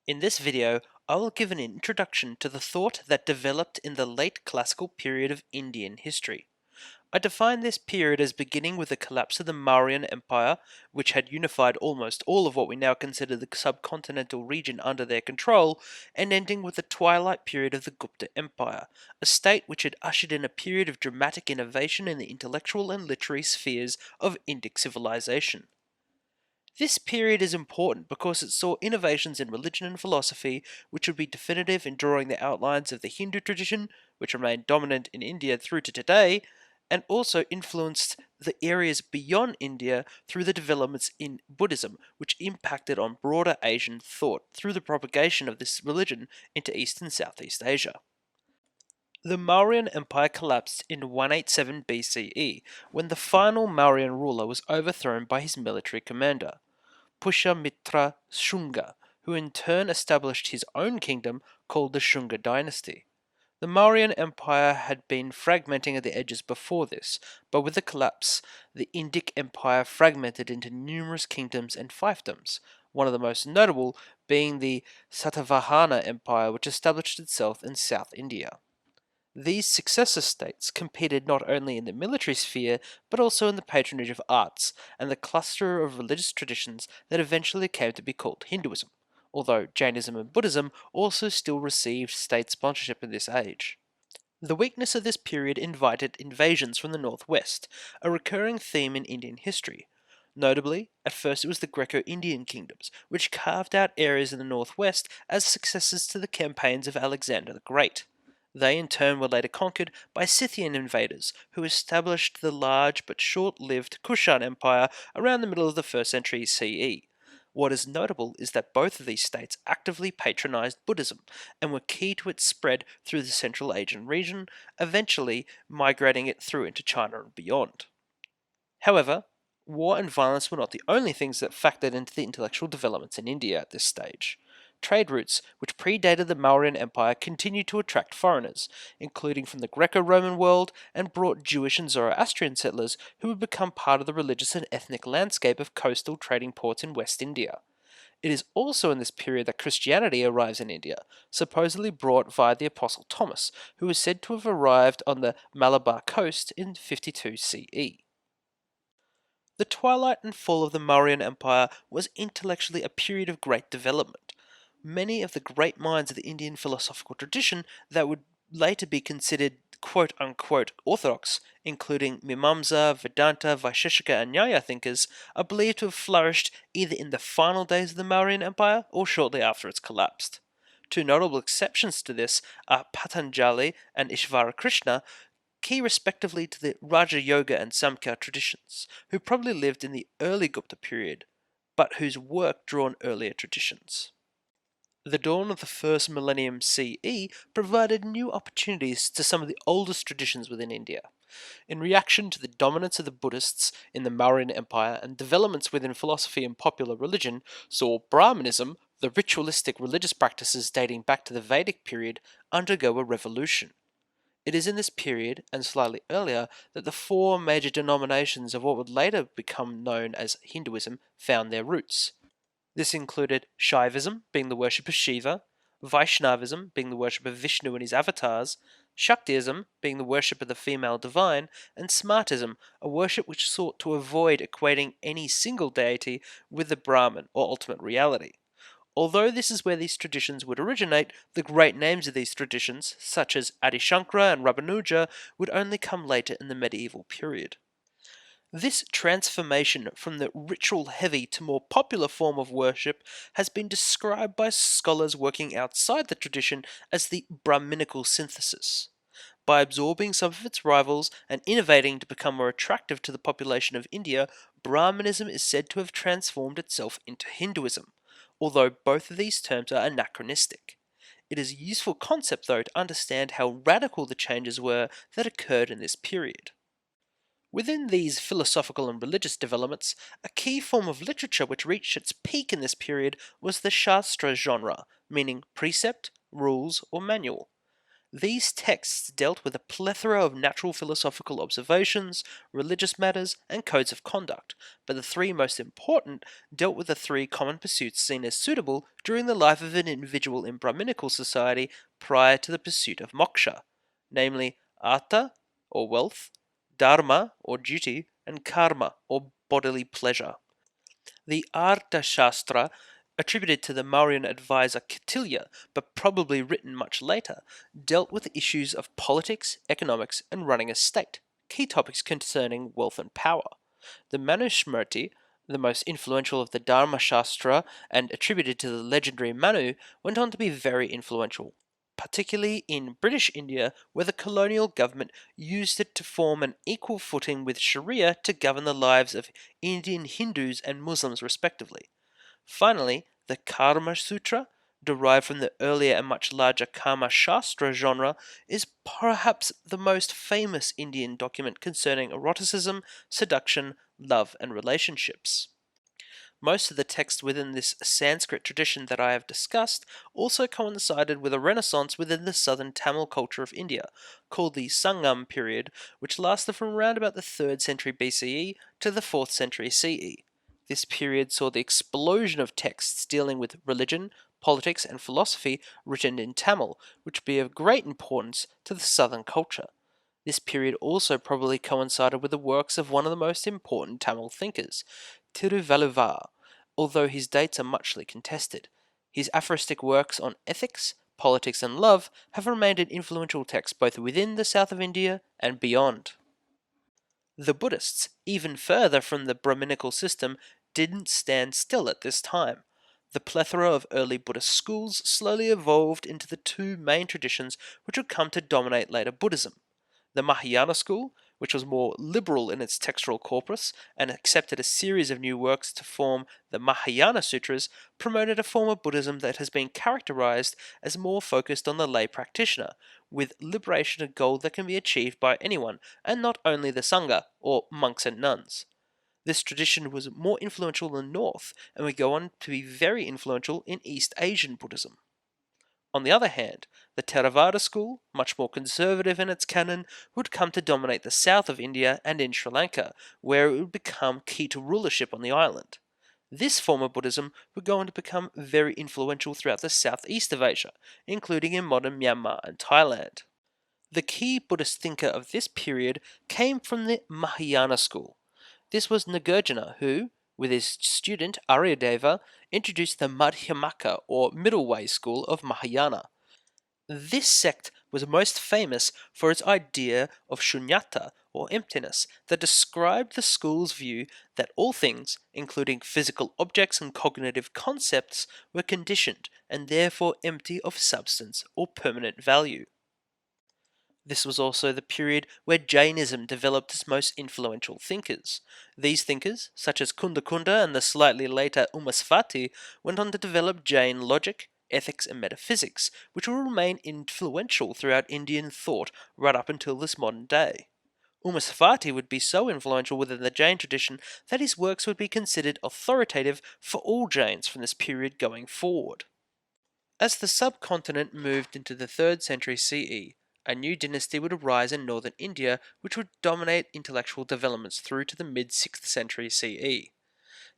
In this video, I will give an introduction to the thought that developed in the late classical period of Indian history. I define this period as beginning with the collapse of the Mauryan Empire, which had unified almost all of what we now consider the subcontinental region under their control, and ending with the twilight period of the Gupta Empire, a state which had ushered in a period of dramatic innovation in the intellectual and literary spheres of Indic civilization. This period is important because it saw innovations in religion and philosophy which would be definitive in drawing the outlines of the Hindu tradition, which remained dominant in India through to today, and also influenced the areas beyond India through the developments in Buddhism, which impacted on broader Asian thought through the propagation of this religion into East and Southeast Asia. The Mauryan Empire collapsed in 187 BCE, when the final Mauryan ruler was overthrown by his military commander, Pushyamitra Shunga, who in turn established his own kingdom called the Shunga dynasty. The Mauryan Empire had been fragmenting at the edges before this, but with the collapse, the Indic Empire fragmented into numerous kingdoms and fiefdoms, one of the most notable being the Satavahana Empire, which established itself in South India. These successor states competed not only in the military sphere, but also in the patronage of arts and the cluster of religious traditions that eventually came to be called Hinduism, although Jainism and Buddhism also still received state sponsorship in this age. The weakness of this period invited invasions from the northwest, a recurring theme in Indian history. Notably, at first it was the Greco-Indian kingdoms, which carved out areas in the northwest as successors to the campaigns of Alexander the Great. They in turn were later conquered by Scythian invaders, who established the large but short-lived Kushan Empire around the middle of the 1st century CE. What is notable is that both of these states actively patronized Buddhism and were key to its spread through the Central Asian region, eventually migrating it through into China and beyond. However, war and violence were not the only things that factored into the intellectual developments in India at this stage. Trade routes, which predated the Mauryan Empire, continued to attract foreigners, including from the Greco-Roman world, and brought Jewish and Zoroastrian settlers who would become part of the religious and ethnic landscape of coastal trading ports in West India. It is also in this period that Christianity arrives in India, supposedly brought via the Apostle Thomas, who is said to have arrived on the Malabar coast in 52 CE. The twilight and fall of the Mauryan Empire was intellectually a period of great development. Many of the great minds of the Indian philosophical tradition that would later be considered quote-unquote orthodox, including Mimamsa, Vedanta, Vaisheshika and Nyaya thinkers, are believed to have flourished either in the final days of the Mauryan Empire or shortly after its collapse. Two notable exceptions to this are Patanjali and Ishvara Krishna, key respectively to the Raja Yoga and Samkhya traditions, who probably lived in the early Gupta period, but whose work drew on earlier traditions. The dawn of the first millennium CE provided new opportunities to some of the oldest traditions within India. In reaction to the dominance of the Buddhists in the Mauryan Empire and developments within philosophy and popular religion, saw Brahmanism, the ritualistic religious practices dating back to the Vedic period, undergo a revolution. It is in this period, and slightly earlier, that the four major denominations of what would later become known as Hinduism found their roots. This included Shaivism, being the worship of Shiva, Vaishnavism, being the worship of Vishnu and his avatars, Shaktism, being the worship of the female divine, and Smartism, a worship which sought to avoid equating any single deity with the Brahman or ultimate reality. Although this is where these traditions would originate, the great names of these traditions, such as Adi Shankara and Ramanuja, would only come later in the medieval period. This transformation from the ritual-heavy to more popular form of worship has been described by scholars working outside the tradition as the Brahminical synthesis. By absorbing some of its rivals and innovating to become more attractive to the population of India, Brahmanism is said to have transformed itself into Hinduism, although both of these terms are anachronistic. It is a useful concept, though, to understand how radical the changes were that occurred in this period. Within these philosophical and religious developments, a key form of literature which reached its peak in this period was the Shastra genre, meaning precept, rules, or manual. These texts dealt with a plethora of natural philosophical observations, religious matters, and codes of conduct, but the three most important dealt with the three common pursuits seen as suitable during the life of an individual in Brahminical society prior to the pursuit of moksha, namely artha, or wealth, dharma, or duty, and karma, or bodily pleasure. The Arthashastra, attributed to the Mauryan advisor Kautilya, but probably written much later, dealt with issues of politics, economics, and running a state, key topics concerning wealth and power. The Manusmriti, the most influential of the Dharma Shastra and attributed to the legendary Manu, went on to be very influential, particularly in British India, where the colonial government used it to form an equal footing with Sharia to govern the lives of Indian Hindus and Muslims respectively. Finally, the Karma Sutra, derived from the earlier and much larger Kama Shastra genre, is perhaps the most famous Indian document concerning eroticism, seduction, love, and relationships. Most of the text within this Sanskrit tradition that I have discussed also coincided with a renaissance within the southern Tamil culture of India, called the Sangam period, which lasted from around about the 3rd century BCE to the 4th century CE. This period saw the explosion of texts dealing with religion, politics, and philosophy written in Tamil, which be of great importance to the southern culture. This period also probably coincided with the works of one of the most important Tamil thinkers, Tiruvalluvar, although his dates are muchly contested. His aphoristic works on ethics, politics, and love have remained an influential text both within the south of India and beyond. The Buddhists, even further from the Brahminical system, didn't stand still at this time. The plethora of early Buddhist schools slowly evolved into the two main traditions which would come to dominate later Buddhism. The Mahayana school, which was more liberal in its textual corpus and accepted a series of new works to form the Mahayana Sutras, promoted a form of Buddhism that has been characterized as more focused on the lay practitioner, with liberation a goal that can be achieved by anyone and not only the Sangha, or monks and nuns. This tradition was more influential in the North and would go on to be very influential in East Asian Buddhism. On the other hand, the Theravada school, much more conservative in its canon, would come to dominate the south of India and in Sri Lanka, where it would become key to rulership on the island. This form of Buddhism would go on to become very influential throughout the southeast of Asia, including in modern Myanmar and Thailand. The key Buddhist thinker of this period came from the Mahayana school. This was Nagarjuna who, with his student Aryadeva, introduced the Madhyamaka or middle way school of Mahayana. This sect was most famous for its idea of shunyata, or emptiness, that described the school's view that all things, including physical objects and cognitive concepts, were conditioned and therefore empty of substance or permanent value. This was also the period where Jainism developed its most influential thinkers. These thinkers, such as Kunda Kunda and the slightly later Umasvati, went on to develop Jain logic, ethics, and metaphysics, which will remain influential throughout Indian thought right up until this modern day. Umasvati would be so influential within the Jain tradition that his works would be considered authoritative for all Jains from this period going forward. As the subcontinent moved into the 3rd century CE, a new dynasty would arise in northern India which would dominate intellectual developments through to the mid 6th century CE.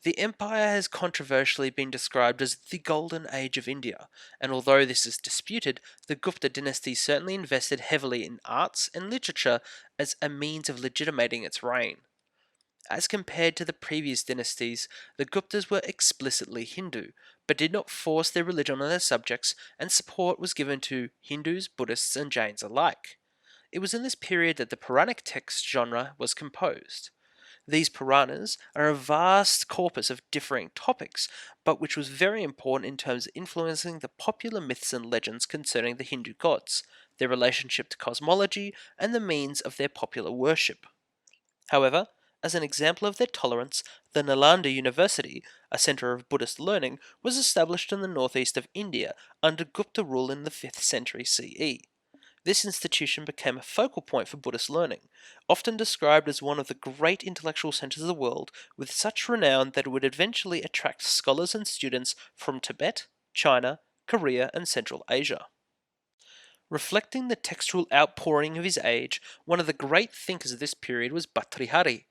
The empire has controversially been described as the Golden Age of India, and although this is disputed, the Gupta dynasty certainly invested heavily in arts and literature as a means of legitimating its reign. As compared to the previous dynasties, the Guptas were explicitly Hindu, but did not force their religion on their subjects, and support was given to Hindus, Buddhists, and Jains alike. It was in this period that the Puranic text genre was composed. These Puranas are a vast corpus of differing topics, but which was very important in terms of influencing the popular myths and legends concerning the Hindu gods, their relationship to cosmology, and the means of their popular worship. However, as an example of their tolerance, the Nalanda University, a centre of Buddhist learning, was established in the northeast of India under Gupta rule in the 5th century CE. This institution became a focal point for Buddhist learning, often described as one of the great intellectual centres of the world, with such renown that it would eventually attract scholars and students from Tibet, China, Korea, and Central Asia. Reflecting the textual outpouring of his age, one of the great thinkers of this period was Bhattihari.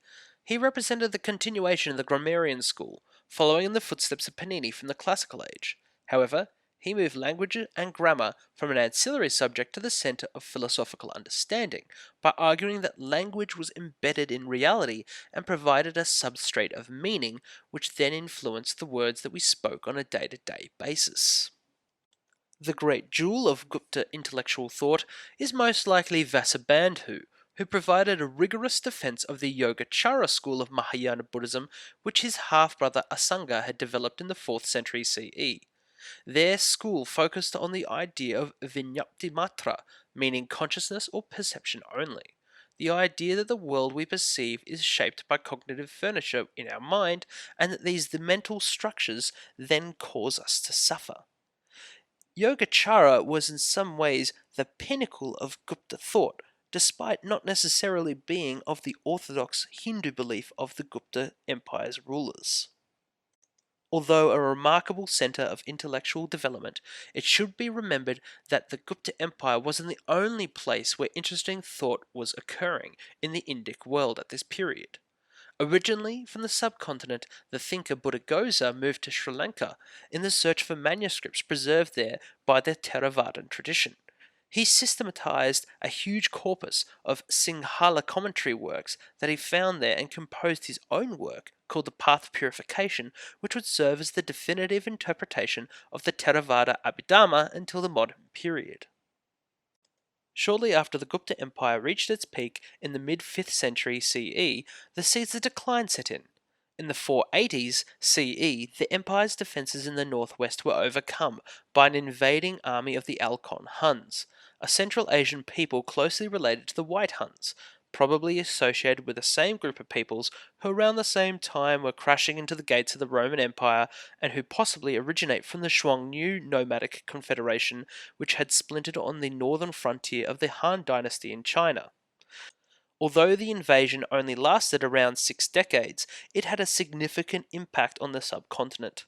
He represented the continuation of the grammarian school, following in the footsteps of Panini from the classical age. However, he moved language and grammar from an ancillary subject to the centre of philosophical understanding, by arguing that language was embedded in reality and provided a substrate of meaning, which then influenced the words that we spoke on a day-to-day basis. The great jewel of Gupta intellectual thought is most likely Vasubandhu, who provided a rigorous defense of the Yogacara school of Mahayana Buddhism, which his half-brother Asanga had developed in the 4th century CE. Their school focused on the idea of vinyaptimatra, meaning consciousness or perception only. The idea that the world we perceive is shaped by cognitive furniture in our mind, and that these the mental structures then cause us to suffer. Yogacara was in some ways the pinnacle of Gupta thought, despite not necessarily being of the orthodox Hindu belief of the Gupta Empire's rulers. Although a remarkable centre of intellectual development, it should be remembered that the Gupta Empire wasn't the only place where interesting thought was occurring in the Indic world at this period. Originally from the subcontinent, the thinker Buddhaghosa moved to Sri Lanka in the search for manuscripts preserved there by the Theravadan tradition. He systematized a huge corpus of Sinhala commentary works that he found there and composed his own work called the Path of Purification, which would serve as the definitive interpretation of the Theravada Abhidhamma until the modern period. Shortly after the Gupta Empire reached its peak in the mid-5th century CE, the seeds of decline set in. In the 480s CE, the empire's defences in the northwest were overcome by an invading army of the Alkon Huns, a Central Asian people closely related to the White Huns, probably associated with the same group of peoples who around the same time were crashing into the gates of the Roman Empire and who possibly originate from the Xiongnu nomadic confederation which had splintered on the northern frontier of the Han dynasty in China. Although the invasion only lasted around 6 decades, it had a significant impact on the subcontinent.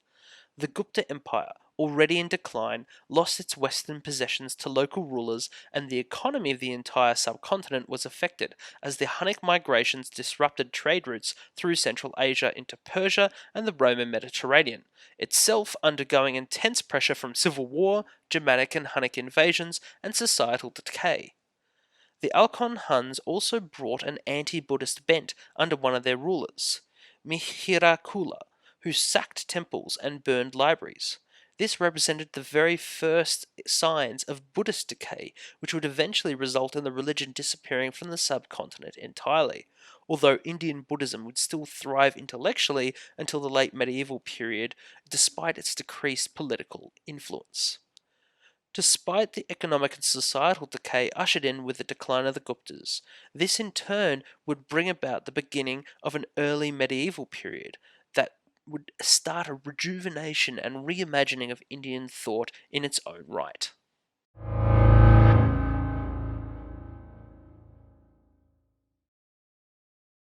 The Gupta Empire, already in decline, lost its western possessions to local rulers, and the economy of the entire subcontinent was affected as the Hunnic migrations disrupted trade routes through Central Asia into Persia and the Roman Mediterranean, itself undergoing intense pressure from civil war, Germanic and Hunnic invasions, and societal decay. The Alkon Huns also brought an anti-Buddhist bent under one of their rulers, Mihirakula, who sacked temples and burned libraries. This represented the very first signs of Buddhist decay, which would eventually result in the religion disappearing from the subcontinent entirely, although Indian Buddhism would still thrive intellectually until the late medieval period, despite its decreased political influence. Despite the economic and societal decay ushered in with the decline of the Guptas, this in turn would bring about the beginning of an early medieval period that would start a rejuvenation and reimagining of Indian thought in its own right.